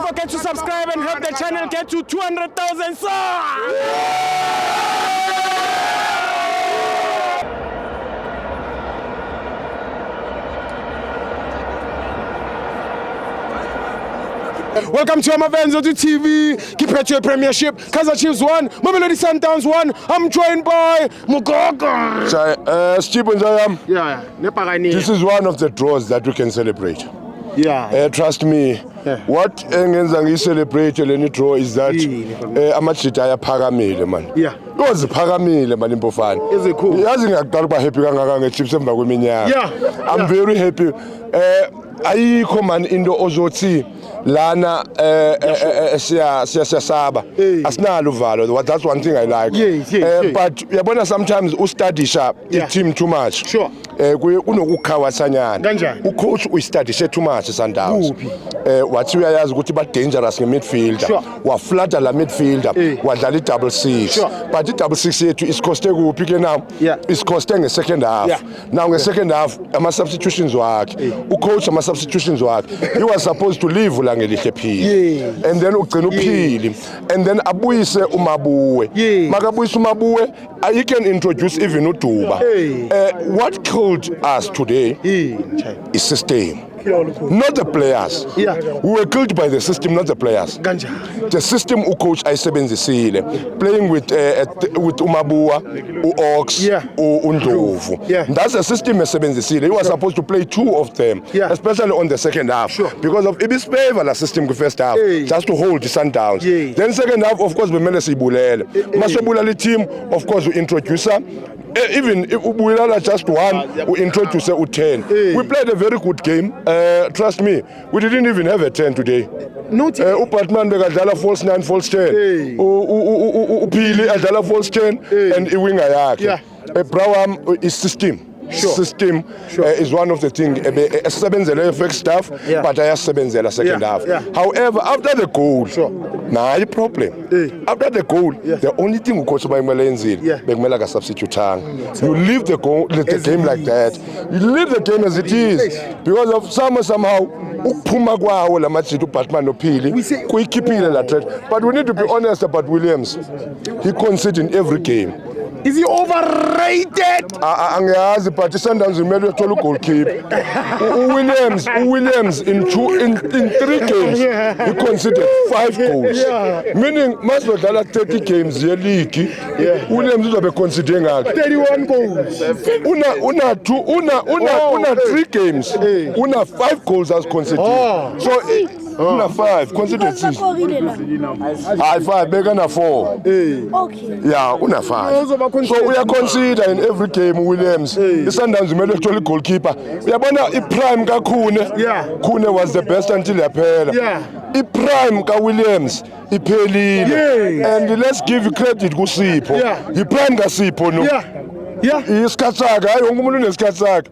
forget to subscribe and help the channel get to 200,000 subs. Welcome to Amavenzo TV. Kipetwe Premiership. Kaizer Chiefs 1, Mamelodi Sundowns 1. I'm joined by Mugogo. This is one of the draws that we can celebrate. Yeah. Trust me. Yeah. What engenza ngicelebrate leni draw is that amajita ayaphakamile man. Yeah. Uziphakamile man impofana. Is it cool? Yazi ngiyaqala ukuba happy kangaka ngeChiefs emva kweminyaka. Yeah. I'm very happy. Ayikho man into ozothi lana siyasaba asinalo uvalo. That's one thing I like. But uyabona sometimes ustadisha team too much. Sure. Kunokukhawasanyana. Kanjani? Ucoach uyistadishe too much Sundowns. Wathi uyayazi ukuthi ba dangerous ngemidfielder. Sure. Waflatter la midfielder. Wadlala i-double six. Sure. But i-double six yethu isikhoste kuphi ke now? Isikhoste nge-second half. Yeah. Now nge-second half ama-substitutions wakhe. Ucoach ama-substitutions wakhe. He was supposed to leave ulangelihle phili. And then ugcina uphili. And then abuyise uMabuwe. Makabuyise uMabuwe, he can introduce even uDuba. What killed us today is system. Not the players. We were killed by the system, not the players. The system coach ayisebenzisile, playing with uMabuwa, uOx, uNdlovu. That's the system ayisebenzisile. He was supposed to play two of them, especially on the second half, because of ibisfavor la system first half, just to hold the Sundowns. Then second half, of course, bemele siyibulele. Masebulala team, of course, we introduce her. Even if we are just one, we introduce 10. We played a very good game. Trust me, we didn't even have a 10 today. Upatman bekadlala false 9, false 10. Upili adlala false 10 and iwinga yakhe. Braham is system. System is one of the things. Sebenzele first half, but ayasebenzela second half. However, after the goal, no problem. After the goal, the only thing coach bayimele enzile bekumela ka substitutanga. You leave the game like that. You leave the game as it is because of somehow ukuphuma kwawo lamajita uBatman noPhili kuyikhiphile la threat. But we need to be honest about Williams. He conceded in every game. Is he overrated? Angiyazi but Sundowns imele uthola goalkeeper. Williams in 3 games he conceded 5 goals. Meaning must dlala 30 games ye league. Williams uzobe conceding ngakho 31 goals. Una 3 games. Una 5 goals as conceded. So una 5 conceded 6. I 5 beka na 4. Okay. Yeah, una 5. So we are consider in every game Williams. The Sundowns imele uthola goalkeeper. Uyabona iprime kaKhune. Khune was the best until yaphela. Iprime kaWilliams iphelile. And let's give credit kuSipho. Iprime kaSipho no. Isikhathi sakhe hayi wonke umuntu unesikhathi sakhe.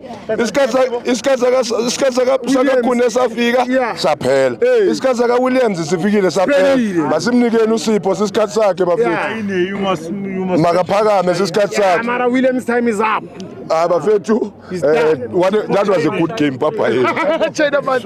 Isikhathi sakaKhune safika saphela. Isikhathi sakaWilliams sifikile saphela. Masimnikeni uSipho isikhathi sakhe bafethu. Makaphakame isikhathi sakhe. Mara Williams time is up. Bafethu that was a good game papa. China man.